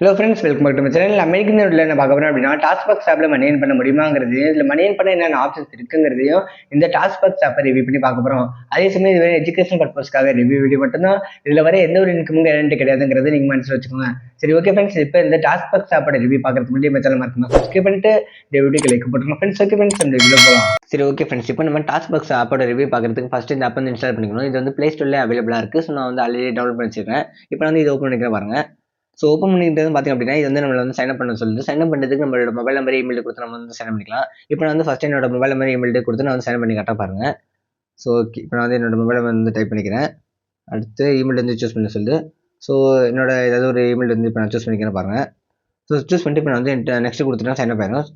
Hello friends, welcome back to my channel. American நோட்டில் என்ன பார்க்க போறோம் அப்படின்னா, டாஸ்பாக்ஸ் ஆப்பில் மணி ஏர்ன் பண்ண முடியுமாங்கிறது, இதில் மணி ஏர்ன் பண்ண என்னென்ன ஆப்ஷன்ஸ் இருக்குங்கிறதையும் இந்த டாஸ்பாக்ஸ் ஆப்பை ரிவ்யூ பண்ணி பார்க்க போகிறோம். அதே சமயம் இது எஜுகேஷன் பர்பஸ்க்காக ரிவ்யூ வீடியோ மட்டும்தான். இதில் வர எந்த ஒரு இன்கமும் கேரண்டி கிடையாதுங்கிறது நீங்கள் மனசில் வச்சுக்கோங்க. சரி, ஓகே ஃப்ரெண்ட்ஸ், இப்போ இந்த டாஸ்பாக்ஸ் ஆப்போட ரிவ்யூ பார்க்கறதுக்கு முன்னாடி நம்ம சேனல் மறக்காம சப்ஸ்கிரைப் பண்ணிட்டு இந்த வீடியோக்கு லைக் போட்டுருங்க ஃப்ரெண்ட்ஸ். ஓகே ஃப்ரெண்ட்ஸ், இந்த வீடியோ போகலாம். சரி, ஓகே ஃப்ரெண்ட்ஸ், இப்போ நம்ம டாஸ்பாக்ஸ் ஆப்போட ரிவ்யூ பார்க்கறதுக்கு ஃபர்ஸ்ட் இந்த ஆப் வந்து இன்ஸ்டால் பண்ணிக்கணும். இது வந்து ப்ளே ஸ்டோர்ல அவைலபிளாக இருக்குது. ஸோ நான் வந்து ஆல்ரெடி டவுன்லோட் பண்ணி வச்சிருக்கேன். இப்போ வந்து இது ஓப்பன் பண்ணிக்கிறேன் பாருங்க. ஸோ ஓப்பன் பண்ணிட்டு பார்த்தீங்க அப்படின்னா, இது வந்து நம்மள வந்து சைன் அப் பண்ண சொல்லுது. சைன் அப் பண்ணுறதுக்கு நம்மளோட மொபைல் நம்பர், இமெயில் கொடுத்து நம்ம வந்து சைன் அப் பண்ணிக்கலாம். இப்போ நான் வந்து ஃபர்ஸ்ட் என்னோட மொபைல் நம்பர், இமெயில் கொடுத்து நான் வந்து சைன் பண்ணி கரெக்டாக பாருங்க. ஸோ ஓகே, இப்போ நான் வந்து என்னோட மொபைல் வந்து டைப் பண்ணிக்கிறேன். அடுத்து இமெயில் வந்து சூஸ் பண்ண சொல்லுது. ஸோ என்னோட ஏதாவது ஒரு இமெயில் வந்து இப்போ நான் சூஸ் பண்ணிக்கிறேன் பாருங்க. ஸோ சூஸ் பண்ணிட்டு இப்போ நான் வந்து நெக்ஸ்ட் கொடுத்துட்டா சைன் அப் ஆயிடும்.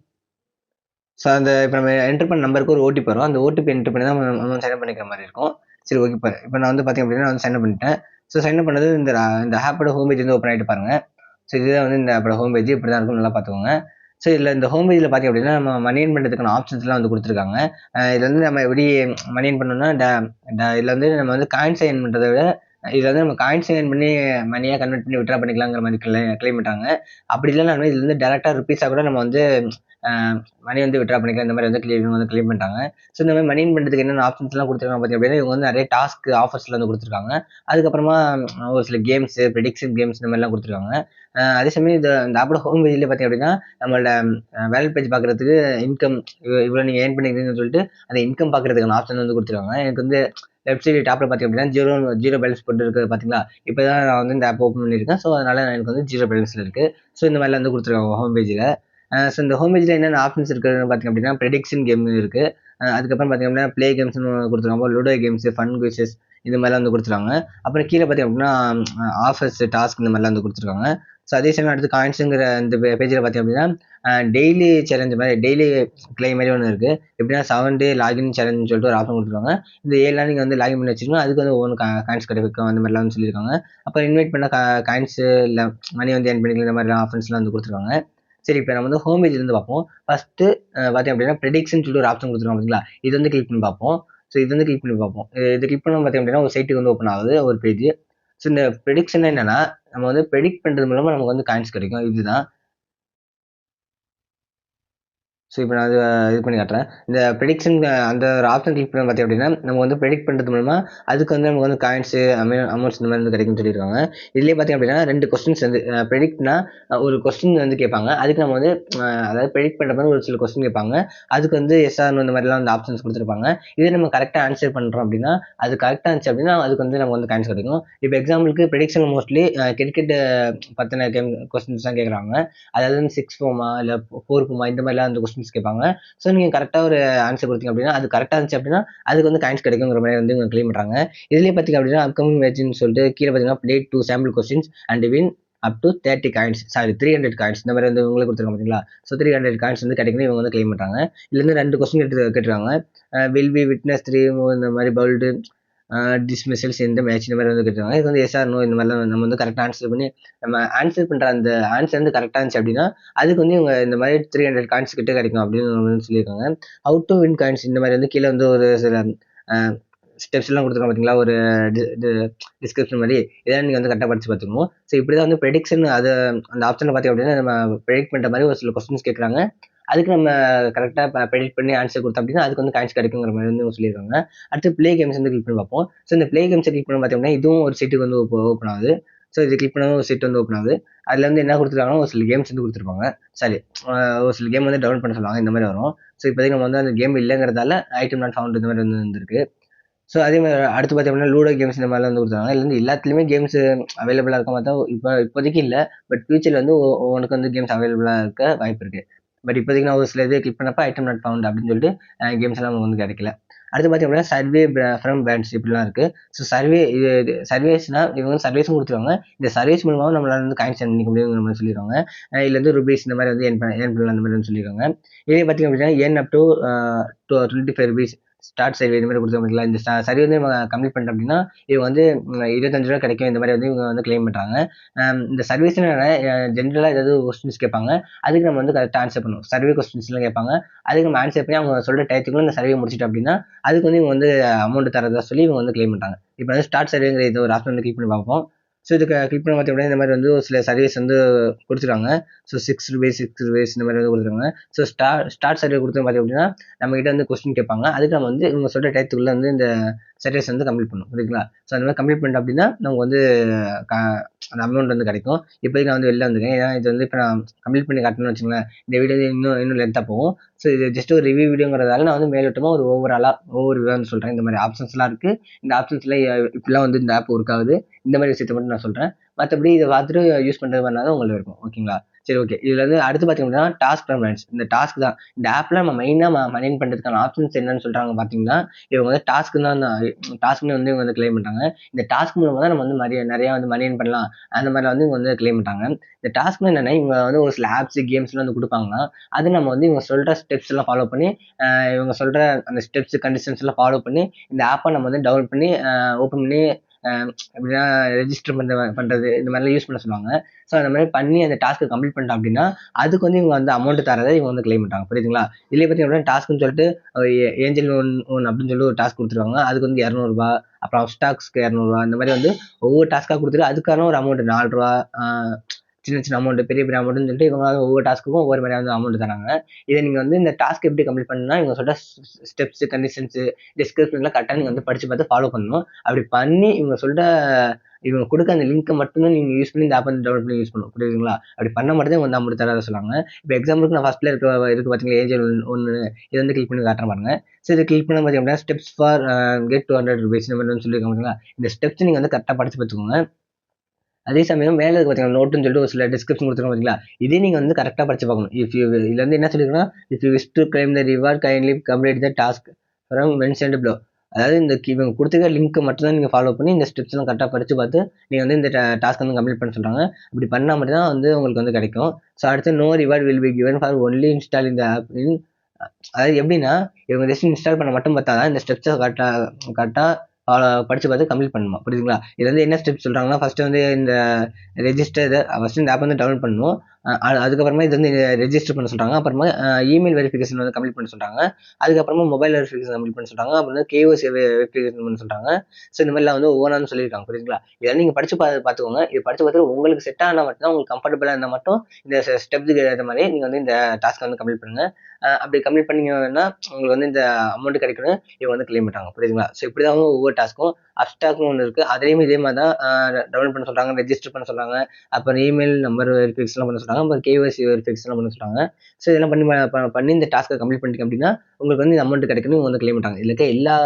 ஸோ அந்த இப்போ நம்ம என்டர் பண்ண நம்பருக்கு ஒரு ஓடிபி வரும். அந்த ஓடிபி என்டர் பண்ணி தான் நம்ம சைன் அப் பண்ணிக்கிற மாதிரி இருக்கும். சரி, ஓகே. இப்போ நான் வந்து பார்த்தீங்க அப்படின்னா, நான் வந்து சைன் அப் பண்ணிட்டேன். ஸோ சைன் அப் பண்ணது இந்த ஆப்போட ஹோம் பேஜ் வந்து ஓப்பன் ஆகிட்டு பாருங்க. ஸோ இதுதான் வந்து இந்த ஆப்போட ஹோம் பேஜ். இப்படி தான் இருக்கும், நல்லா பார்த்துக்கோங்க. ஸோ இதில் இந்த ஹோம் பேஜில் பார்த்தீங்க அப்படின்னா, நம்ம மணி ஏர்ன் பண்ணுறதுக்கான ஆப்ஷன்ஸ்லாம் வந்து கொடுத்துருக்காங்க. இதில் வந்து நம்ம எப்படி மணி ஏர்ன் பண்ணோம்னா, இதில் வந்து நம்ம வந்து காயின்ஸ் ஏர்ன் பண்ணுறத விட, இதில் வந்து நம்ம காயின்ஸ் ஏர்ன் பண்ணி மணியாக கன்வெர்ட் பண்ணி விட்ரா பண்ணிக்கலாங்கிற மாதிரி கிளைம் பண்ணுறாங்க. அப்படி இல்லைன்னா இதில் வந்து டேரெக்டாக ருப்பீஸாக கூட நம்ம வந்து மணி வந்து விட்ரா பண்ணிக்கலாம். இந்த மாதிரி வந்து கிளைம் பண்ணிட்டாங்க. ஸோ இந்த மாதிரி மணி ஏர்ன் பண்ணுறதுக்கு என்னென்ன ஆப்ஷன்ஸ்லாம் கொடுத்துருக்காங்க பார்த்தீங்க அப்படின்னா, இவங்க வந்து நிறைய டாஸ்க் ஆஃபர்ஸ்ல வந்து கொடுத்துருக்காங்க. அதுக்கப்புறமா ஒரு சில கேம்ஸ், ப்ரெடிக்ஷன் கேம்ஸ் இந்த மாதிரிலாம் கொடுத்துருக்காங்க. அதே சமயம் இந்த ஆப்போட ஹோம் பேஜ்லேயே பார்த்தீங்க அப்படின்னா, நம்மளோட வேலட் பேஜ் பார்க்குறதுக்கு இன்கம் இவ்வளோ நீங்கள் ஏர்ன் பண்ணிக்கிறீங்கன்னு சொல்லிட்டு அந்த இன்கம் பார்க்குறதுக்கான ஆப்ஷன் வந்து கொடுத்துருக்காங்க. எனக்கு வந்து லெஃப்ட் சைடு டாப்பில் பார்த்தீங்க அப்படின்னா ஜீரோ பேலன்ஸ் போட்டு இருக்குது பார்த்தீங்களா. இப்போ தான் நான் வந்து இந்த ஆப் ஓப்பன் பண்ணியிருக்கேன். ஸோ அதனால எனக்கு வந்து ஜீரோ பேலன்ஸில் இருக்குது. ஸோ இந்த மாதிரிலாம் வந்து கொடுத்துருக்காங்க ஹோம் பேஜில். ஸோ இந்த ஹோம் பேஜில் என்னென்ன ஆப்ஷன்ஸ் இருக்குதுன்னு பார்த்தீங்க அப்படின்னா, ப்ரெடிக்ஷன் கேம் இருக்குது. அதுக்கப்புறம் பார்த்தீங்க அப்படின்னா, ப்ளே கேம்ஸ்னு கொடுத்துருக்காங்க. லூடோ கேம்ஸ், ஃபன் குவிசஸ் இந்த மாதிரிலாம் வந்து கொடுத்துருக்காங்க. அப்புறம் கீழே பார்த்தீங்க அப்படின்னா, ஆஃபர்ஸ், டாஸ்க் இந்த மாதிரிலாம் வந்து கொடுத்துருக்காங்க. ஸோ அதே சமயம் அடுத்து காயின்ஸுங்கிற இந்த பேஜில் பார்த்தீங்க அப்படின்னா, டெய்லி சேலஞ்ச் மாதிரி, டெய்லி கிளை மாதிரி ஒன்று இருக்குது. எப்படின்னா 7 டே லாகின் சேலஞ்சுன்னு சொல்லிட்டு ஒரு ஆப்ஷன் கொடுத்துருக்காங்க. இந்த 7 நாள் நீங்கள் வந்து லாகின் பண்ணி வச்சுக்கணும். அதுக்கு வந்து ஒவ்வொன்று காயின்ஸ் கிடைக்கும், அந்த மாதிரிலாம் வந்து சொல்லியிருக்காங்க. அப்புறம் இன்வைட் பண்ண காயின்ஸு இல்லை மணி வந்து ஏர்ன் பண்ணிக்கலாம், இந்த மாதிரிலாம் ஆப்ஷன்ஸ்லாம் வந்து கொடுத்துருக்காங்க. சரி, இப்போ நம்ம வந்து ஹோம் பேஜ்லேருந்து பார்ப்போம். ஃபஸ்ட்டு பார்த்தீங்க அப்படின்னா, ப்ரெடிக்ஷன் சொல்லிட்டு ஒரு ஆப்ஷன் கொடுத்துருக்காங்க பார்த்தீங்களா. இது வந்து கிளிக் பண்ணி பார்ப்போம். ஸோ இது வந்து கிளிக் பண்ணி பார்ப்போம். இது கிளிக் பண்ணோம் பார்த்தீங்க அப்படின்னா, ஒரு சைட்டுக்கு வந்து ஓப்பன் ஆகுது, ஒரு பேஜ். ஸோ இந்த ப்ரெடிக்ஷன் என்னன்னா, நம்ம வந்து ப்ரெடிக்ட் பண்ணுறது மூலமாக நமக்கு வந்து காயின்ஸ் கிடைக்கும். இதுதான். ஸோ இப்போ நான் இது பண்ணி காட்டுறேன். இந்த ப்ரெடிக்ஷன் அந்த ஒரு ஆப்ஷன் கிளிக் பண்ணி பார்த்தீங்க அப்படின்னா, நம்ம வந்து ப்ரெடிக்ட் பண்ணுறது மூலமா அதுக்கு வந்து நமக்கு வந்து காயின்ஸு, அமௌண்ட்ஸ் இந்த மாதிரி வந்து கிடைக்கும்னு சொல்லியிருக்காங்க. இதுலேயே பார்த்தீங்க அப்படின்னா 2 கொஸ்டின்ஸ் வந்து ப்ரெடிக்ட்னா ஒரு கொஸ்டின் வந்து கேட்பாங்க. அதுக்கு நம்ம வந்து அதாவது ப்ரெடிக்ட் பண்ணுற மாதிரி ஒரு சில கொஸ்டின் கேட்பாங்க. அதுக்கு வந்து எஸ் ஆர் நோ இந்த மாதிரிலாம் வந்து ஆப்ஷன்ஸ் கொடுத்துருப்பாங்க. இதே நம்ம கரெக்டாக ஆன்சர் பண்ணுறோம் அப்படின்னா, அது கரெக்டாக இருந்துச்சு அப்படின்னா அதுக்கு வந்து நமக்கு வந்து காயின்ஸ் கிடைக்கும். இப்போ எக்ஸாம்பிளுக்கு ப்ரெடிக்ஷன் மோஸ்ட்லி கிரிக்கெட் பற்றின கொஸ்டின்ஸ் தான் கேட்குறாங்க. அதாவது வந்து 6 போமா இல்லை 4 போமா இந்த மாதிரிலாம் வந்து கொஸ்டின்ஸ் கேட்பாங்க. ஸோ நீங்கள் கரெக்டாக ஒரு ஆன்சர் கொடுத்தீங்க அப்படின்னா, அது கரெக்டாக இருந்துச்சு அப்படின்னா அதுக்கு வந்து காயின்ஸ் கிடைக்குங்கிற மாதிரி வந்து இவங்க கிளைம் பண்ணுறாங்க. இதுலேயே பார்த்தீங்க அப்படின்னா, அப்கமிங் மேட்ச்னு சொல்லிட்டு கீழே பார்த்தீங்கன்னா, play 2 sample questions and win up to 30 coins, sorry 300 coins இந்த மாதிரி வந்து உங்களுக்கு கொடுத்துருக்காங்க பார்த்தீங்களா. ஸோ 300 காயின்ஸ் வந்து கிடைக்குன்னு இவங்க வந்து கிளைம் பண்ணுறாங்க. இதுலேருந்து 2 கொஸ்டின் கேட்டுருக்காங்க. வில் பி விட்னஸ் 3 இந்த மாதிரி பவுல்டு டிஸ்மிசல்ஸ் இந்த மேட்ச் இந்த மாதிரி வந்து கேட்டுருக்காங்க. இது வந்து எஸ் ஆர் நோ இந்த மாதிரிலாம் நம்ம வந்து கரெக்டாக ஆன்சர் பண்ணி நம்ம ஆன்சர் பண்ணுற அந்த ஆன்சர் வந்து கரெக்டாக இருந்துச்சு அப்படின்னா அதுக்கு வந்து இவங்க இந்த மாதிரி 300 காயின்ஸ் கிட்ட கிடைக்கும் அப்படின்னு வந்து சொல்லியிருக்காங்க. ஹவு டு வின் காயின்ஸ் இந்த மாதிரி வந்து கீழே வந்து ஒரு சில ஸ்டெப்ஸ் எல்லாம் கொடுத்துருக்காங்க பார்த்தீங்களா, ஒரு டிஸ்கிரிப்ஷன் மாதிரி. இதெல்லாம் நீங்கள் வந்து கரெக்டாக படிச்சு பார்த்துக்கணும். ஸோ இப்படி தான் வந்து ப்ரெடிக்ஷன் அது அந்த ஆப்ஷனில் பார்த்தீங்க அப்படின்னா நம்ம ப்ரெடிக்ட் பண்ணுற மாதிரி ஒரு சில கொஸ்டின்ஸ் கேட்குறாங்க. அதுக்கு நம்ம கரெக்டாக ப்ரெடிக்ட் பண்ணி ஆன்சர் கொடுத்தோம் அப்படின்னா அதுக்கு வந்து காயின்ஸ் கிடைக்குங்கிற மாதிரி வந்து சொல்லியிருக்காங்க. அடுத்து ப்ளே கேம்ஸ் வந்து கிளிக் பண்ணி பார்ப்போம். ஸோ இந்த ப்ளே கேம்ஸை கிளிக் பண்ணி பார்த்தோம்னா இதுவும் ஒரு சீட்டுக்கு வந்து ஓப்பன் ஆகுது. ஸோ இது கிளிக் பண்ணாலும் ஒரு சீட் வந்து ஓப்பன் ஆகுது. அதில் வந்து என்ன கொடுத்துருக்காங்கன்னா ஒரு சில கேம்ஸ் வந்து கொடுத்துருப்பாங்க. சரி, ஒரு சில கேம் வந்து டவுன்லோட் பண்ண சொல்லுவாங்க, இந்த மாதிரி வரும். ஸோ இப்போதைக்கு நம்ம வந்து அந்த கேம் இல்லைங்கிறதால ஐட்டம் நாட் ஃபவுண்ட் இந்த மாதிரி வந்து வந்துருக்கு. ஸோ அதே மாதிரி அடுத்து பார்த்தீங்கன்னா லூடோ கேம்ஸ் இந்த மாதிரிலாம் வந்து கொடுத்துருக்காங்க. இதுல வந்து எல்லாத்துலேயுமே கேம்ஸ் அவைலபிளாக இருக்க மாதிரி தான் இப்போதைக்கு இல்லை. பட் ஃபியூச்சரில் வந்து உனக்கு வந்து கேம்ஸ் அவைலபிளாக இருக்க வாய்ப்பு இருக்குது. பட் இப்போதைக்கு நான் ஒரு சில இது கிளிக் பண்ணப்போ ஐட்டம் நாட் ஃபவுண்ட் அப்படின்னு சொல்லிட்டு கேம்ஸ் எல்லாம் நமக்கு வந்து கிடைக்கல. அடுத்து பார்த்தீங்கன்னா சர்வே ஃப்ரம் பேண்ட்ஸ் இப்படிலாம் இருக்குது. ஸோ சர்வேஸ்னால் இவங்க சர்வீஸும் கொடுத்துருவாங்க. இந்த சர்வீஸ் மூலமாக நம்மளால வந்து காயின்ஸ் பண்ணிக்க முடியுங்கிற மாதிரி சொல்லியிருக்காங்க. இதுல இருந்து ருபீஸ் இந்த மாதிரி வந்து ஏர்ன் பண்ணலாம் அந்த மாதிரி வந்து சொல்லியிருக்காங்க. இதே பார்த்தீங்க அப்படின்னா earn up to 25 rupees start survey இந்த மாதிரி கொடுத்துருக்காங்க. இந்த சர்வே வந்து நம்ம கம்ப்ளீட் பண்ணிட்டோம் அப்படின்னா இவங்க வந்து 25 ரூபா கிடைக்கும் இந்த மாதிரி வந்து இவங்க வந்து கிளைம் பண்ணுறாங்க. இந்த சர்வீஸ் ஜென்ரலாக ஏதாவது கொஸ்டின்ஸ் கேட்பாங்க. அதுக்கு நம்ம வந்து கரெக்டாக ஆன்சர் பண்ணுவோம். சர்வே கொஸ்டின்ஸ்லாம் கேட்பாங்க. அதுக்கு நம்ம ஆன்சர் பண்ணி அவங்க சொல்கிற டயத்துக்குள்ள இந்த சர்வே முடிச்சிட்டோம் அப்படின்னா அதுக்கு வந்து இவங்க வந்து அமௌண்ட் தரதா சொல்லி இவங்க வந்து கிளைம் பண்ணுறாங்க. இப்போ வந்து ஸ்டார்ட் சர்வேங்கிற இது ஒரு ஆப்ஷன் வந்து கிளிக் பண்ணி பார்ப்போம். ஸோ இதுக்கு கிளிக் பண்ண பார்த்தீங்கன்னா இந்த மாதிரி வந்து ஒரு சில சர்வீஸ் வந்து கொடுத்துருக்காங்க. ஸோ ₹6 இந்த மாதிரி வந்து கொடுத்துருக்காங்க. ஸோ ஸ்டார்ட் சர்வே கொடுத்து பார்த்தீங்க அப்படின்னா நம்மகிட்ட வந்து கொஸ்டின் கேட்பாங்க. அதுக்கு நம்ம வந்து இவங்க சொல்கிற டயத்துக்குள்ள வந்து இந்த சர்வீஸ் வந்து கம்ப்ளீட் பண்ணணும். புரியுதுங்களா? ஸோ அந்த மாதிரி கம்ப்ளீட் பண்ணிட்டோம் அப்படின்னா நமக்கு வந்து அந்த அமௌண்ட் வந்து கிடைக்கும். இப்போதைக்கு நான் வந்து வெளில வந்துருக்கேன். ஏன்னா இது வந்து இப்போ நான் கம்ப்ளீட் பண்ணி காட்டணும்னு வச்சுக்கோங்களேன், இந்த வீடியோ இன்னும் லென்த்தாக போகும். ஸோ இது ஜஸ்ட் ஒரு ரிவ்யூ வீடியோங்கிறதால நான் வந்து மேலோட்டமாக ஒரு ஒவ்வொரு விவரம் சொல்கிறேன். இந்த மாதிரி ஆப்ஷன்ஸ்லாம் இருக்குது. இந்த ஆப்ஷன்ஸில் இப்படிலாம் வந்து இந்த ஆப் ஒர்க் ஆகுது. இந்த மாதிரி விஷயத்தை மட்டும் நான் சொல்கிறேன். மற்றபடி இதை பார்த்துட்டு யூஸ் பண்ணுறது மாதிரி தான் உங்களுக்கு இருக்கும். ஓகேங்களா? சரி, ஓகே. இதில் வந்து அடுத்து பார்த்தீங்க அப்படின்னா டாஸ்க் பெர்மனன்ஸ். இந்த டாஸ்க் தான் இந்த ஆப்பில் நம்ம மெயினாக மனின் பண்ணுறதுக்கான ஆப்ஷன்ஸ் என்னன்னு சொல்கிறாங்க பார்த்தீங்கன்னா, இவங்க வந்து டாஸ்க்னு வந்து இவங்க வந்து கிளைம் பண்ணுறாங்க. இந்த டாஸ்க் மூலமாக தான் நம்ம வந்து நிறையா வந்து மனின் பண்ணலாம். அந்த மாதிரி வந்து இவங்க வந்து கிளைம் பண்ணுறாங்க. இந்த டாஸ்க்னு என்னென்னா இவங்க வந்து ஒரு சில ஆப்ஸ் கேம்ஸ்லாம் வந்து கொடுப்பாங்கன்னா அது நம்ம வந்து இவங்க சொல்கிற ஸ்டெப்ஸ் எல்லாம் ஃபாலோ பண்ணி இவங்க சொல்கிற அந்த ஸ்டெப்ஸ் கண்டிஷன்ஸ் எல்லாம் ஃபாலோ பண்ணி இந்த ஆப்பை நம்ம வந்து டவுன்லோட் பண்ணி ஓப்பன் பண்ணி எப்படின்னா ரெஜிஸ்டர் பண்ணுறது இந்த மாதிரிலாம் யூஸ் பண்ண சொல்லுவாங்க. ஸோ அந்த மாதிரி பண்ணி அந்த டாஸ்க்கை கம்ப்ளீட் பண்ணிட்டோம் அப்படின்னா அதுக்கு வந்து இவங்க வந்து அமௌண்ட் தரதை இவங்க வந்து கிளைம் பண்ணுறாங்க. புரியுதுங்களா? இதில் பற்றி அப்படின்னா டாஸ்க்குன்னு சொல்லிட்டு ஏஞ்சல் ஒன் அப்படின்னு சொல்லி ஒரு டாஸ்க் கொடுத்துருவாங்க. அதுக்கு வந்து ₹200, அப்புறம் ஸ்டாக்ஸ்க்கு ₹200 இந்த மாதிரி வந்து ஒவ்வொரு டாஸ்க்காக கொடுத்துட்டு அதுக்கான ஒரு அமௌண்ட் ₹4 சின்ன அமௌண்ட் பெரிய அமௌண்ட்னு சொல்லிட்டு இவங்க ஒவ்வொரு டாஸ்க்குக்கும் ஒவ்வொரு மாதிரி வந்து அமௌண்ட் தராங்க. இதை நீங்கள் வந்து இந்த டாஸ்க் எப்படி கம்ப்ளீட் பண்ணணும்னா இவங்க சொல்கிற ஸ்டெப்ஸ் கண்டிஷன்ஸ் டிஸ்கிரிப்ஷன்லாம் கரெக்டாக நீங்கள் வந்து படித்து பார்த்து ஃபாலோ பண்ணணும். அப்படி பண்ணி இவங்க கொடுக்க அந்த லிங்க்கை மட்டும்தான் நீங்கள் யூஸ் பண்ணி இந்த ஆப் வந்து டவுன்லோட் பண்ணி யூஸ் பண்ணணும். புரியுதுங்களா? அப்படி பண்ண மட்டும் தான் வந்து அமௌண்ட் தராத சொல்லுவாங்க. இப்போ எக்ஸாம்பிளுக்கு நான் ஃபர்ஸ்ட்ல இருக்கு பார்த்தீங்களா, ஏஞ்சல் ஒன்று இது வந்து கிளிக் பண்ணி காட்டுறேன் பாருங்க. ஸோ இதை கிளிக் பண்ண பார்த்தீங்கன்னா ஸ்டெப்ஸ் ஃபார் கெட் ₹200 இந்த மாதிரி சொல்லியிருக்காங்க பார்த்தீங்களா. இந்த ஸ்டெப்ஸ் நீங்கள் வந்து கரெக்டாக படித்து பார்த்துக்கோங்க. அதே சமயம் மேலே இருக்கு பார்த்தீங்கன்னா நோட்டுன்னு சொல்லிட்டு ஒரு சில டிஸ்கிரிப்ஷன் கொடுத்துருக்கோம் பார்த்தீங்களா, இதே நீங்கள் வந்து கரெக்டாக படிச்சு பார்க்கணும். இதுல வந்து என்ன சொல்லியிருக்கோன்னா, if you wish to claim the reward kindly complete the task from mentioned below. அதாவது இவங்க கொடுத்துருக்க லிங்க் மட்டும் தான் நீங்கள் ஃபாலோ பண்ணி இந்த ஸ்டெப்ஸ்லாம் கரெக்டாக படித்து பார்த்து நீங்கள் வந்து இந்த டாஸ்க் வந்து கம்ப்ளீட் பண்ண சொல்கிறாங்க. அப்படி பண்ணால் மட்டும் தான் வந்து உங்களுக்கு வந்து கிடைக்கும். ஸோ அடுத்து no reward will be given for only install இந்த ஆப் இன். அதாவது எப்படின்னா இவங்க ஜஸ்ட் இன்ஸ்டால் பண்ண மட்டும் பார்த்தா தான் இந்த ஸ்டெப்ஸை கரெக்டாக படித்து பார்த்து கம்ப்ளீட் பண்ணணுமா. புரியுதுங்களா? இது வந்து என்ன ஸ்டெப் சொல்கிறாங்கன்னா ஃபஸ்ட்டு வந்து இந்த ரெஜிஸ்டர் ஃபஸ்ட்டு இந்த ஆப் வந்து டவுன்லோட் பண்ணணும். அதுக்கப்புறமா இது வந்து ரெஜிஸ்டர் பண்ண சொல்கிறாங்க. அப்புறமா இமெயில் வெரிஃபிகேஷன் வந்து கம்ப்ளீட் பண்ண சொல்கிறாங்க. அதுக்கப்புறமா மொபைல் வெரிஃபிகேஷன் கம்ப்ளீட் பண்ண சொல்கிறாங்க. அப்புறம் வந்து கேஒய்சி வெரிஃபிகேஷன் பண்ண சொல்கிறாங்க. ஸோ இந்த மாதிரிலாம் வந்து ஒவ்வொன்றான்னு சொல்லியிருக்காங்க. புரியுதுங்களா? இதெல்லாம் நீங்கள் படித்து பார்த்துக்கோங்க. இது படித்து பார்த்துட்டு உங்களுக்கு செட் ஆனால் மட்டும் தான், உங்களுக்கு கம்ஃபர்டபுளாக இருந்தால் மட்டும் இந்த ஸ்டெப்ஸுக்கு ஏற்ற மாதிரி நீங்கள் வந்து இந்த டாஸ்க் வந்து கம்ப்ளீட் பண்ணுங்கள். அப்படி கம்ப்ளீட் பண்ணிங்கன்னா உங்களுக்கு வந்து இந்த அமௌண்ட் கிடைக்கணும் இவங்க வந்து கிளைம் பண்ணுறாங்க. புரியுதுங்களா? ஸோ இப்படி தான் ஒவ்வொரு டாஸ்க்கும் அப்டாக்னு ஒன்று இருக்குது. அதுலேயும் இதே மாதிரி தான் டவுன்லோட் பண்ண சொல்கிறாங்க, ரெஜிஸ்டர் பண்ண சொல்கிறாங்க, அப்புறம் இமெயில் நம்பர் வெரிஃபிகேஷன்லாம் பண்ண சொல்கிறாங்க, அப்புறம் கேஒய்சி வெரிஃபிகேஷன்லாம் பண்ண சொல்கிறாங்க. ஸோ இதெல்லாம் பண்ணி இந்த டாஸ்க்கை கம்ப்ளீட் பண்ணிட்டீங்க அப்படின்னா உங்களுக்கு வந்து இந்த அமௌண்ட் கிடைக்கணும் இவங்க வந்து கிளைம் பண்ணுறாங்க. இதில் இருக்க எல்லா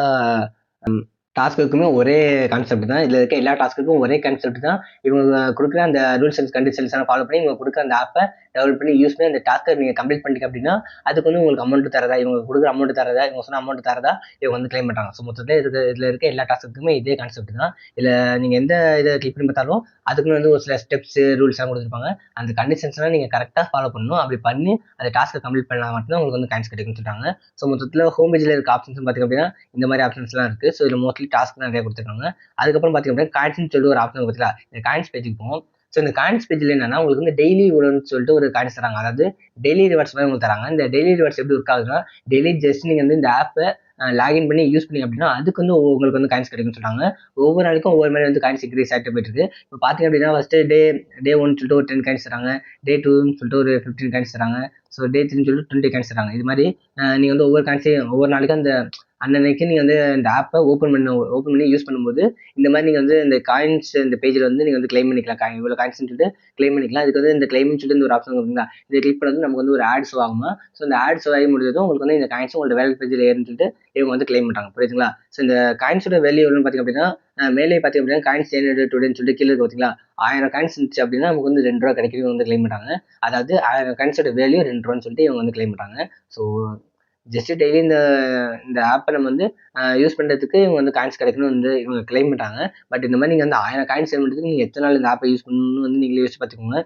டாஸ்க்குமே ஒரே கான்செப்ட் தான். இதில் இருக்க எல்லா டாஸ்க்குக்கும் ஒரே கான்செப்ட் தான். இவங்க கொடுக்குற அந்த ரூல்ஸ் அண்ட் கண்டிஷன்ஸ் எல்லாம் ஃபாலோ பண்ணி இவங்க கொடுக்குற அந்த ஆப்பை டெவலப் பண்ணி யூஸ் பண்ணி அந்த டாஸ்க்கை நீங்கள் கம்ப்ளீட் பண்ணிட்டீங்க அப்படின்னா அதுக்கு வந்து உங்களுக்கு அமௌண்ட் தரதா, இவங்க கொடுக்குற அமௌண்ட் தரதா, இவங்க சொன்ன அமௌண்ட் தரதா இவங்க வந்து கிளைம் பண்ணுறாங்க. ஸோ மொத்தத்தில் இதில் இருக்க எல்லா டாஸ்க்குமே இதே கான்செப்ட் தான். இதில் நீங்கள் எந்த இதை கிளிக் பண்ணி பார்த்தாலும் அதுக்குன்னு வந்து ஒரு சில ஸ்டெப்ஸ் ரூல்ஸ்லாம் கொடுத்துருப்பாங்க. அந்த கண்டிஷன்ஸ்லாம் நீங்கள் கரெக்டாக ஃபாலோ பண்ணணும். அப்படி பண்ணி அந்த டாஸ்க்கை கம்ப்ளீட் பண்ணால் மட்டும்தான் உங்களுக்கு வந்து காயின்ஸ் கிடைக்கும்னு சொல்லிட்டாங்க. ஸோ மொத்தத்தில் ஹோம் பேஜில் இருக்க ஆப்ஷன்ஸ் பார்த்தீங்க அப்படின்னா இந்த மாதிரி ஆப்ஷன்ஸ்லாம் இருக்குது. ஸோ இதில் மோஸ்ட்லி டாஸ்க் நிறைய கொடுத்துருக்காங்க. அதுக்கப்புறம் பார்த்தீங்க அப்படின்னா காயின்ஸ்னு சொல்லிட்டு ஒரு ஆப்ஷன் பார்த்தீங்களா, இந்த காயின்ஸ் பேஜுக்கு போகும். ஸோ இந்த காயின்ஸ் பேஜில் என்னன்னா உங்களுக்கு வந்து டெய்லி ரிவார்ட்னு சொல்லிட்டு ஒரு காயின்ஸ் தராங்க. அதாவது டெய்லி ரிவார்ட்ஸ் மாதிரி உங்களுக்கு தராங்க. இந்த டெய்லி ரிவார்ட்ஸ் எப்படி ஒர்க் ஆகுதுன்னா டெய்லி ஜஸ்ட் நீங்கள் வந்து இந்த ஆப்பை லாகின் பண்ணி யூஸ் பண்ணி அப்படின்னா அதுக்கு வந்து உங்களுக்கு வந்து காயின்ஸ் கிடைக்கும்னு சொல்கிறாங்க. ஒவ்வொரு நாளைக்கும் ஒவ்வொரு மாதிரி வந்து காயின்ஸ் இன்க்ரீஸ் ஆகிட்டு போயிட்டு இருக்கு. இப்போ பார்த்தீங்க அப்படின்னா ஃபஸ்ட்டு டே 1 சொல்லிட்டு ஒரு 10 காயின்ஸ் தராங்க, டே 2ன்னு சொல்லிட்டு ஒரு 15 காயின்ஸ் தராங்க, ஸோ டே 3ன்னு சொல்லிட்டு 20 காயின்ஸ் தராங்க. இது மாதிரி நீங்கள் வந்து ஒவ்வொரு காயின்ஸையும் ஒவ்வொரு நாளைக்கும் அந்த அன்னன்னைக்கு நீங்கள் வந்து இந்த ஆப்பை ஓப்பன் பண்ணி யூஸ் பண்ணும்போது இந்த மாதிரி நீங்கள் வந்து இந்த காயின்ஸ் இந்த பேஜில் வந்து நீங்கள் வந்து கிளைம் பண்ணிக்கலாம். இவ்வளோ காயின்ஸ் சொல்லிட்டு கிளைம் பண்ணிக்கலாம். இதுக்கு வந்து இந்த கிளைம்னு சொல்லிட்டு ஒரு ஆப்ஷன் இருக்குங்களா, இதை கிளிக் பண்ணது நமக்கு வந்து ஒரு ஆட் ஷோ ஆகுமா. ஸோ இந்த ஆட் ஷோ ஆகி முடிஞ்சதும் உங்களுக்கு வந்து இந்த காயின்ஸ் உங்களோட வேலை பேஜில் ஏறுன்னு சொல்லிட்டு இவங்க வந்து கிளைம் பண்ணுறாங்க. புரியுதுங்களா? ஸோ இந்த காயின்ஸோட வேல்யூ எவ்வளோன்னு பார்த்தீங்க அப்படின்னா மேலே பார்த்தீங்க அப்படின்னா காயின்ஸ் டுடேன்னு சொல்லிட்டு கீழே பார்த்தீங்களா 1000 காயின்ஸ் இருந்துச்சு அப்படின்னா நமக்கு வந்து ₹2 கிடைக்கும் வந்து கிளைம் பண்ணுறாங்க. அதாவது 1000 காயின்ஸோட வேல்யூ ₹2 சொல்லிட்டு இவங்க வந்து கிளைம் பண்ணுறாங்க. ஸோ ஜஸ்ட் டெய்லி இந்த ஆப்பை நம்ம வந்து யூஸ் பண்ணுறதுக்கு இவங்க வந்து காயின்ஸ் கிடைக்கணும் வந்து இவங்க கிளைம் பண்ணுறாங்க. பட் இந்த மாதிரி நீங்கள் வந்து 1000 காயின்ஸ் சேவ் பண்ணுறதுக்கு நீங்கள் எத்தனை நாள் இந்த ஆப்பை யூஸ் பண்ணணும்னு வந்து நீங்களே யோசிச்சு பார்த்துக்கோங்க.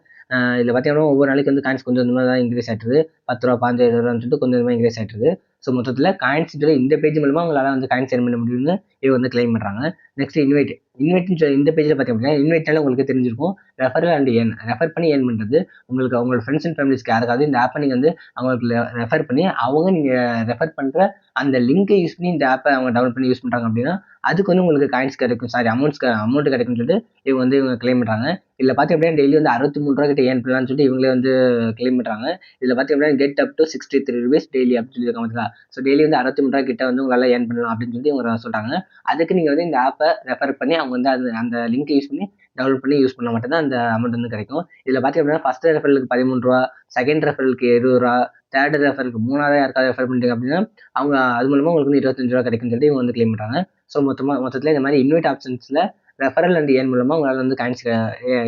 இதில் பார்த்தீங்கன்னா ஒவ்வொரு நாளைக்கு வந்து காயின்ஸ் கொஞ்சம் கொஞ்சமாக தான் இன்க்ரீஸ் ஆகிட்டுருது. ₹10 15 20 சொல்லிட்டு கொஞ்சம் கொஞ்சமாக இன்க்ரீஸ் ஆகிட்டுருது. ஸோ மொத்தத்தில் காயின்ஸ் இந்த பேஜ் மூலமாக உங்களால் வந்து காயின்ஸ் சேவ் பண்ண முடியும்னு இவங்க வந்து கிளைம் பண்ணுறாங்க. நெக்ஸ்ட் இன்வைட்னு சொல்லி இந்த பேஜில் பார்த்தீங்க அப்படின்னா இன்வைட்டால உங்களுக்கு தெரிஞ்சிருக்கும் ரெஃபர் அண்ட் ஏர்ன். ரெஃபர் பண்ணி ஏர்ன் பண்ணுறது உங்களுக்கு அவங்களோட ஃப்ரெண்ட்ஸ் அண்ட் ஃபேமிலிஸ்க்கு யாருக்காவது இந்த ஆப்பை நீங்கள் வந்து அவங்களுக்கு ரெஃபர் பண்ணி அவங்க நீங்கள் ரெஃபர் பண்ணுற அந்த லிங்கை யூஸ் பண்ணி இந்த ஆப்பை அவங்க டவுன்லோட் பண்ணி யூஸ் பண்ணுறாங்க அப்படின்னா அதுக்கு வந்து உங்களுக்கு காயின்ஸ் கிடைக்கும், சாரி அமௌண்ட் கிடைக்கும்னு சொல்லிட்டு இவங்க கிளைம் பண்ணுறாங்க. இதில் பார்த்திங்க அப்படின்னா டெய்லி வந்து 63 ரூபா கிட்ட ஏர்ன் பண்ணலாம்னு சொல்லிட்டு இவங்களே வந்து கிளைம் பண்ணுறாங்க. இதில் பார்த்திங்க அப்படின்னா get up to 63 rupees daily அப்படின்னு சொல்லியிருக்காங்க பார்த்தீங்களா. ஸோ டெய்லி வந்து 63 ரூபா கிட்ட வந்து உங்களால் ஏர்ன் பண்ணலாம் அப்படின்னு சொல்லிட்டு இவங்க சொல்கிறாங்க. அதுக்கு நீங்கள் வந்து இந்த ஆப்பை ரெஃபர் பண்ணி அவங்க வந்து அந்த லிங்க் யூஸ் பண்ணி டவுன்லோட் பண்ணி யூஸ் பண்ணால் மட்டும்தான் அந்த அமௌண்ட் வந்து கிடைக்கும். இதில் பார்த்திங்க அப்படின்னா ஃபர்ஸ்ட் ரெஃபரலுக்கு 13 ரூபா, செகண்ட் ரெஃபரலுக்கு 20 ரூபா, தேர்ட் ரெஃபருக்கு மூணாவது யாருக்காவது ரெஃபர் பண்ணிட்டீங்க அப்படின்னா அவங்க அது மூலமாக உங்களுக்கு வந்து 25 ரூபா கிடைக்கும்னு சொல்லிட்டு இவங்க வந்து கிளைம் பண்ணுறாங்க. ஸோ மொத்தத்தில் இந்த மாதிரி இன்வைட் ஆப்ஷன்ஸில் ரெஃபரல் அண்ட் ஏர்ன் மூலமாக உங்களால் வந்து காயின்ஸ்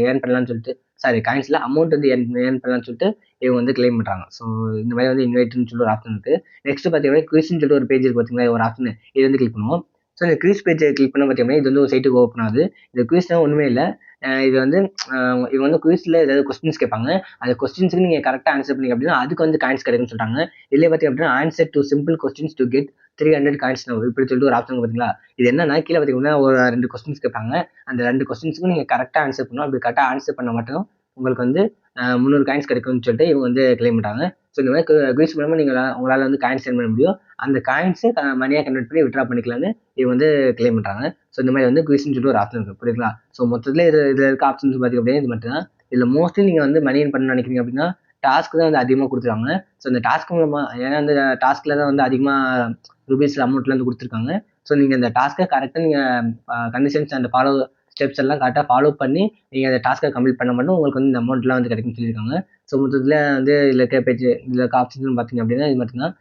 ஏர்ன் பண்ணலாம்னு சொல்லிட்டு, சாரி காயின்ஸில் அமௌண்ட் வந்து ஏர்ன் பண்ணலாம்னு சொல்லிட்டு இவங்க வந்து கிளைம் பண்ணுறாங்க. ஸோ இந்த மாதிரி வந்து இன்வைட்னு சொல்லி ஒரு ஆப்ஷன் இருக்குது. நெக்ஸ்ட் பார்த்தீங்கன்னா குவிஸ்ன்னு சொல்லிட்டு ஒரு பேஜ் பார்த்தீங்கன்னா ஒரு ஆப்ஷன் இது வந்து கிளிக் பண்ணுவோம். ஸோ இந்த குவிஸ் பேஜை கிளிக் பண்ண பார்த்தீங்கன்னா இது வந்து ஒரு சைட்டுக்கு ஓப்பன் ஆகுது. இந்த குவிஸ்னா ஒன்றுமே இல்லை, இது வந்து இவங்க வந்து குவிஸில் ஏதாவது கொஸ்டின்ஸ் கேட்பாங்க. அந்த கொஸ்டின்ஸுக்கு நீங்கள் கரெக்டாக ஆன்சர் பண்ணீங்க அப்படின்னா அதுக்கு வந்து காயின்ஸ் கிடைக்கும்னு சொல்கிறாங்க. இதிலே பார்த்தீங்க அப்படின்னா answer to simple questions to get 300 coins இப்படி சொல்லிட்டு ஒரு ஆப்ஷன் பார்த்தீங்களா. இது என்னன்னா கீழே பார்த்தீங்கன்னா ஒரு 2 கொஸ்டின்ஸ் கேட்பாங்க. அந்த 2 கொஸ்டின்ஸுக்கும் நீங்கள் கரெக்டாக ஆன்சர் பண்ணணும். அப்படி கரெக்டாக ஆன்சர் பண்ண மட்டும் உங்களுக்கு வந்து 300 காயின்ஸ் கிடைக்கும்னு சொல்லிட்டு இவங்க வந்து கிளைம் பண்ணுறாங்க. ஸோ இந்த மாதிரி குவிஸ் மூலமாக உங்களால் வந்து காயின்ஸ் ஏர்ன் பண்ண முடியும். அந்த காயின்ஸை மணியாக கன்வெர்ட் பண்ணி விட்ரா பண்ணிக்கலாம்னு இவங்க வந்து கிளைம் பண்ணுறாங்க. ஸோ இந்த மாதிரி வந்து குவிஸ்ன்னு சொல்லிட்டு ஒரு ஆப்ஷன் இருக்குது, புரியுங்களா. ஸோ மொத்தத்தில் இதில் இருக்க ஆப்ஷன்ஸ் பார்த்திங்க அப்படின்னா இது மட்டும் தான். இதில் மோஸ்ட்லி நீங்கள் வந்து மணி ஏர்ன் பண்ண நினைக்கிறீங்க அப்படின்னா டாஸ்க் தான் வந்து அதிகமாக கொடுத்துருக்காங்க. ஸோ இந்த டாஸ்க் மூலமாக ஏன்னா அந்த டாஸ்கில் தான் வந்து அதிகமாக ருபீஸில் அமௌண்ட்டில் வந்து கொடுத்துருக்காங்க. ஸோ நீங்கள் இந்த டாஸ்க்கை கரெக்டாக நீங்கள் கண்டிஷன்ஸ் அண்ட் ஸ்டெப்ஸ் எல்லாம் கரெக்டாக ஃபாலோ பண்ணி நீங்கள் அந்த டாஸ்க்கை கம்ப்ளீட் பண்ண மட்டும் உங்களுக்கு வந்து இந்த அமௌண்ட்லாம் வந்து கிடைக்கும்னு சொல்லியிருக்காங்க. ஸோ மொத்தத்தில் வந்து இதில் இருக்க பேஜ் இதில் இருக்க ஆப்ஷன் பார்த்தீங்க அப்படின்னா இது மட்டும்தான்.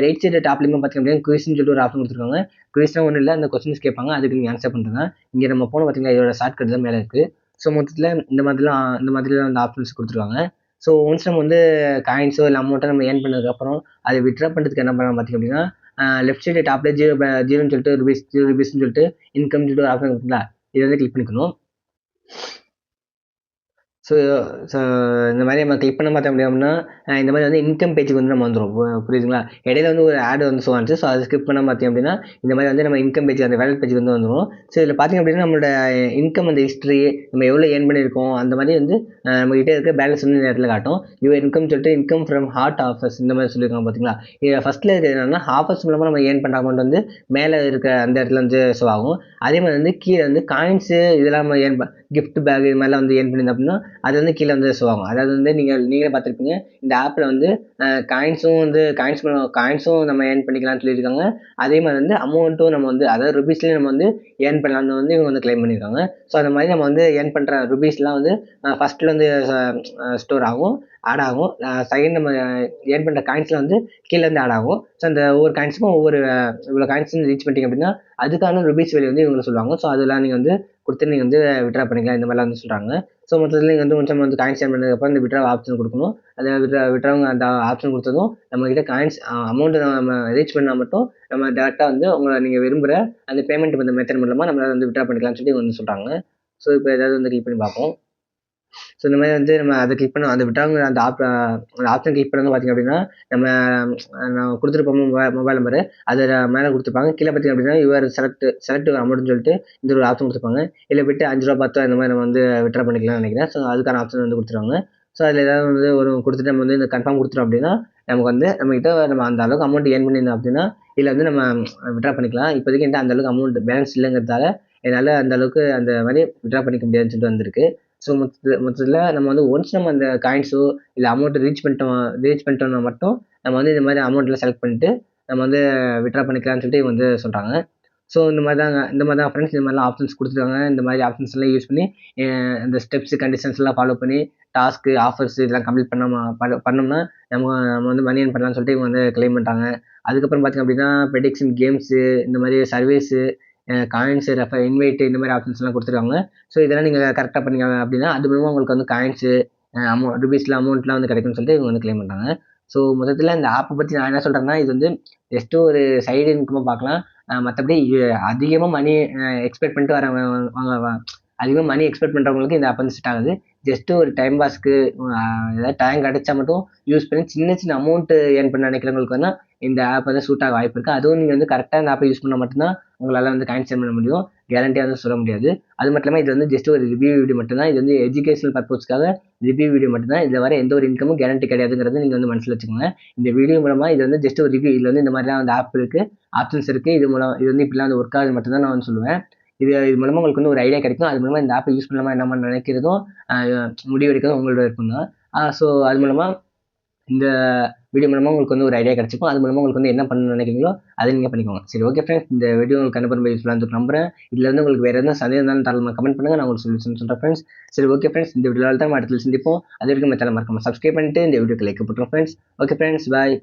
ரைட் சைடு டாப்லேயுமே பார்த்தீங்க அப்படின்னா குவிஸ்ன்னு சொல்லிட்டு ஒரு ஆப்ஷன் கொடுத்துருக்காங்க. குவிஸ்னால் ஒன்றும் இல்லை, அந்த கொஸ்டின்ஸ் கேட்பாங்க, அதுக்கு நீங்கள் ஆன்சர் பண்ணுறது தான். இங்கே நம்ம போன பார்த்தீங்கன்னா இதோட ஷார்ட்கட் தான் மேலே இருக்குது. ஸோ மொத்தத்தில் இந்த மாதிரிலாம் வந்து ஆப்ஷன்ஸ் கொடுத்துருக்காங்க. ஸோ ஒன்ஸ் நம்ம வந்து காயின்ஸோ இல்லை அமௌண்ட்டோ நம்ம ஏர்ன் பண்ணதுக்கப்புறம் அதை விட்ரா பண்ணுறதுக்கு என்ன பண்ணலாம் பார்த்தீங்க அப்படின்னா லெஃப்ட் சைடு டாப்பில் 0 சொல்லிட்டு ரூபீஸ்ன்னு சொல்லிட்டு இன்கம் சொல்லிட்டு ஒரு ஆப்ஷன் இருக்குங்களா, இதை வந்து கிளிக் பண்ணிக்கணும். ஸோ ஸோ இந்த மாதிரி நம்ம கிளிக் பண்ண பார்த்தோம் அப்படின்னா இந்த மாதிரி வந்து இன்கம் பேஜுக்கு வந்து நம்ம வந்துடும், புரியுதுங்களா. இடையில வந்து ஒரு ஆடு வந்து ஷோ ஆச்சு. ஸோ அதை ஸ்கிப் பண்ண பார்த்தீங்க அப்படின்னா இந்த மாதிரி வந்து நம்ம இன்கம் பேஜ் அந்த வேலட் பேஜுக்கு வந்து வந்துடும். ஸோ இதில் பார்த்திங்க அப்படின்னா நம்மளோட இன்கம் அந்த ஹிஸ்ட்ரி நம்ம எவ்வளோ ஏர்ன் பண்ணியிருக்கோம் அந்த மாதிரி வந்து நம்மகிட்ட இருக்க பேலன்ஸ் வந்து இந்த இடத்துல காட்டும். இன்கம் சொல்லிட்டு இன்கம் ஃப்ரம் ஹார்ட் ஆஃபர்ஸ் இந்த மாதிரி சொல்லியிருக்காங்க பார்த்தீங்களா. இதில் ஃபஸ்ட்டில் இருக்கிறது என்னன்னா ஆஃபர்ஸ் மூலமாக நம்ம ஏர்ன் பண்ணுற அமௌண்ட் வந்து மேலே இருக்க அந்த இடத்துல வந்து ஷோ ஆகும். அதே மாதிரி வந்து கீழே வந்து காயின்ஸு இதெல்லாம் நம்ம ஏர்ன் கிஃப்ட் பேக் இது மாதிரிலாம் வந்து ஏர்ன் பண்ணியிருந்தோம் அப்படின்னா அது வந்து கீழே வந்து ஷோ ஆகும். அதாவது வந்து நீங்களே பார்த்துருப்பீங்க இந்த ஆப்பில் வந்து காயின்ஸும் நம்ம ஏர்ன் பண்ணிக்கலாம்னு சொல்லியிருக்காங்க. அதே மாதிரி வந்து அமௌண்ட்டும் நம்ம வந்து அதாவது ருபீஸ்லேயும் நம்ம வந்து ஏர்ன் பண்ணலாம்னு வந்து இவங்க வந்து கிளைம் பண்ணியிருக்காங்க. ஸோ அந்த மாதிரி நம்ம வந்து ஏர்ன் பண்ணுற ருபீஸ்லாம் வந்து ஃபஸ்ட்டில் வந்து ஸ்டோர் ஆகும், ஆட் ஆகும். செகண்ட் நம்ம ஏர்ன் பண்ணுற காயின்ஸில் வந்து கீழே வந்து ஆட் ஆகும். ஸோ அந்த ஒவ்வொரு காயின்ஸுக்கும் இவ்வளோ காயின்ஸ் ரீச் பண்ணிட்டீங்க அப்படின்னா அதுக்கான ருபீஸ் வேல்யூ வந்து இவங்க சொல்லுவாங்க. ஸோ அதெல்லாம் நீங்கள் வந்து கொடுத்து நீங்கள் வந்து விட்ரா பண்ணிக்கலாம் இந்த மாதிரிலாம் வந்து சொல்கிறாங்க. ஸோ மொத்தத்தில் நீங்கள் வந்து கொஞ்சம் வந்து காயின்ஸ் ஏர்ன் பண்ணதுக்கப்புறம் இந்த விட்ரா ஆப்ஷன் கொடுக்கணும். அதை விட்ராவங்க அந்த ஆப்ஷன் கொடுத்ததும் நம்மக்கிட்ட காயின்ஸ் அமௌண்ட்டு நம்ம ரீச் பண்ணால் மட்டும் நம்ம டேரெக்டாக வந்து உங்களை நீங்கள் விரும்புகிற அந்த பேமெண்ட் வந்து மெத்தட் மூலமாக நம்மளால் வந்து விட்ரா பண்ணிக்கலாம்னு சொல்லி வந்து சொல்கிறாங்க. ஸோ இப்போ ஏதாவது வந்து கிளிக் பண்ணி பார்ப்போம். ஸோ இந்த மாதிரி வந்து நம்ம அதை கிளிக் பண்ணோம் அந்த விட்ராங்க அந்த ஆப்ஷன் கிளிக் பண்ணது பார்த்திங்க அப்படின்னா நம்ம கொடுத்துருப்போம் மொபைல் நம்பரு அதில் மேலே கொடுத்துருப்பாங்க. கீழே பார்த்திங்க அப்படின்னா யுவர் செலக்ட் அமௌண்ட்னு சொல்லிட்டு இந்த ஒரு ஆப்ஷன் கொடுத்துருப்பாங்க. இல்லை விட்டு 5 ரூபா 10 இந்த மாதிரி நம்ம வந்து விட்ரா பண்ணிக்கலாம்னு நினைக்கிறேன். ஸோ அதுக்கான ஆப்ஷன் வந்து கொடுத்துருவாங்க. ஸோ அதில் ஏதாவது வந்து ஒரு கொடுத்துட்டு நம்ம வந்து இந்த கன்ஃபார்ம் கொடுத்துட்டோம் அப்படின்னா நமக்கு வந்து நம்மகிட்ட நம்ம அந்த அளவுக்கு அமௌண்ட் ஏர்ன் பண்ணியிருந்தோம் அப்படின்னா இதில் வந்து நம்ம விட்ரா பண்ணிக்கலாம். இப்போதைக்கு என்கிட்ட அந்த அளவுக்கு அமௌண்ட் பேலன்ஸ் இல்லைங்கிறதால என்னால் அந்த அளவுக்கு அந்த மாதிரி விட்ரா பண்ணிக்க முடியாதுன்னு சொல்லிட்டு வந்திருக்கு. ஸோ மொத்தத்தில் நம்ம வந்து ஒன்ஸ் நம்ம அந்த காயின்ஸோ இல்லை அமௌண்ட்டு ரீச் பண்ணிட்டோம்னா மட்டும் நம்ம வந்து இந்த மாதிரி அமௌண்ட்டில் செலக்ட் பண்ணிட்டு நம்ம வந்து விட்ரா பண்ணிக்கலாம்னு சொல்லிட்டு இவங்க வந்து சொல்கிறாங்க. ஸோ இந்த மாதிரி தான் ஃப்ரெண்ட்ஸ் இந்த மாதிரிலாம் ஆப்ஷன்ஸ் கொடுத்துருக்காங்க. இந்த மாதிரி ஆப்ஷன்ஸ்லாம் யூஸ் பண்ணி இந்த ஸ்டெப்ஸ் கண்டிஷன்ஸ்லாம் ஃபாலோ பண்ணி டாஸ்க்கு ஆஃபர்ஸ் இதெல்லாம் கம்ப்ளீட் பண்ணோம்னா நம்ம வந்து மணி ஏர்ன் பண்ணலாம்னு சொல்லிட்டு இவங்க வந்து கிளைம் பண்ணுறாங்க. அதுக்கப்புறம் பார்த்திங்க அப்படின்னா ப்ரெடிக்ஷன் கேம்ஸு இந்த மாதிரி சர்வீஸு காயின்ஸு இன்வைட்டு இந்த மாதிரி ஆப்ஷன்ஸ்லாம் கொடுத்துருக்காங்க. ஸோ இதெல்லாம் நீங்கள் கரெக்டாக பண்ணீங்க அப்படின்னா அது மூலமாக உங்களுக்கு வந்து காயின்ஸு ருபீஸில் அமௌண்ட்லாம் வந்து கிடைக்கும்னு சொல்லிட்டு இவங்க வந்து கிளைம் பண்ணுறாங்க. ஸோ மொத்தத்தில் இந்த ஆப்பை பற்றி நான் என்ன சொல்கிறேன்னா இது வந்து ஜஸ்ட்டு ஒரு சைடு இன்கமாக பார்க்கலாம். மற்றபடி அதிகமாக மணி எக்ஸ்பெக்ட் பண்ணிட்டு அதிகமாக மணி எக்ஸ்பெக்ட் பண்ணுறவங்களுக்கு இந்த ஆப் வந்து செட் ஆகுது. ஜஸ்ட்டு ஒரு டைம் பாஸ்க்கு ஏதாவது டைம் கிடைச்சா மட்டும் யூஸ் பண்ணி சின்ன சின்ன அமௌண்ட்டு ஏர்ன் பண்ண நினைக்கிறவங்களுக்கு வேணால் இந்த ஆப் வந்து சூட் ஆக வாய்ப்பு இருக்குது. அதுவும் நீங்கள் வந்து கரெக்டாக இந்த ஆப்பை யூஸ் பண்ணால் மட்டும்தான் உங்களால் வந்து காயின்ஸ் ஏர்ன் பண்ண முடியும். கேரண்டியாக வந்து சொல்ல முடியாது. அது மட்டும் இல்லாமல் இது வந்து ஜஸ்ட் ஒரு ரிவ்யூ வீடியோ மட்டும்தான். இது வந்து எஜுகேஷனல் பர்பஸ்க்காக ரிவ்யூ வீடியோ மட்டும்தான். இதில் வர எந்த ஒரு இன்கமும் கேரண்டி கிடையாதுங்கிறது நீங்கள் வந்து மனசில் வச்சுக்கோங்க. இந்த வீடியோ மூலமாக இது வந்து ஜஸ்ட் ஒரு ரிவ்யூ. இதில் வந்து இந்த மாதிரிலாம் வந்து ஆப் இருக்குது, ஆப்ஷன்ஸ் இருக்குது. இது மூலம் இது வந்து இப்படிலாம் வந்து ஒர்க் ஆகுது மட்டும்தான் நான் வந்து சொல்லுவேன். இது மூலமாக உங்களுக்கு வந்து ஒரு ஐடியா கிடைக்கும். அது மூலமாக இந்த ஆப்பை யூஸ் பண்ணலாமா என்னமா நினைக்கிறதும் முடிவெடுக்கிறதும் உங்களோட இருக்கும் தான். ஸோ அது மூலமாக இந்த வீடியோ மூலமாக உங்களுக்கு வந்து ஒரு ஐடியா கிடைச்சிக்கும். அது மூலமாக உங்களுக்கு வந்து என்ன பண்ணணும்னு நினைக்கிறீங்களோ அதை நீங்கள் பண்ணிக்கோங்க. சரி, ஓகே ஃப்ரெண்ட்ஸ், இந்த வீடியோ உங்களுக்கு கண்டிப்பாக யூஸ்ஃபுல்லாக இருந்து நம்புறேன். இதில் வந்து உங்களுக்கு வேறு எதுவும் சந்தேகம் இருந்தாலும் தாராளமாக கமெண்ட் பண்ணுங்கள். நான் உங்களுக்கு சொல்யூஷன் சொல்கிறேன் ஃப்ரெண்ட்ஸ். சரி, ஓகே ஃப்ரெண்ட்ஸ், இந்த வீடியோவில் தான் நம்ம அடுத்து சந்திப்போம். அது வரைக்கும் நம்ம சேனல் மறக்காம சப்ஸ்கிரைப் பண்ணிட்டு இந்த வீடியோக்கு லைக் போட்டுருவோம் ஃப்ரெண்ட்ஸ். ஓகே ஃப்ரெண்ட்ஸ், பாய்.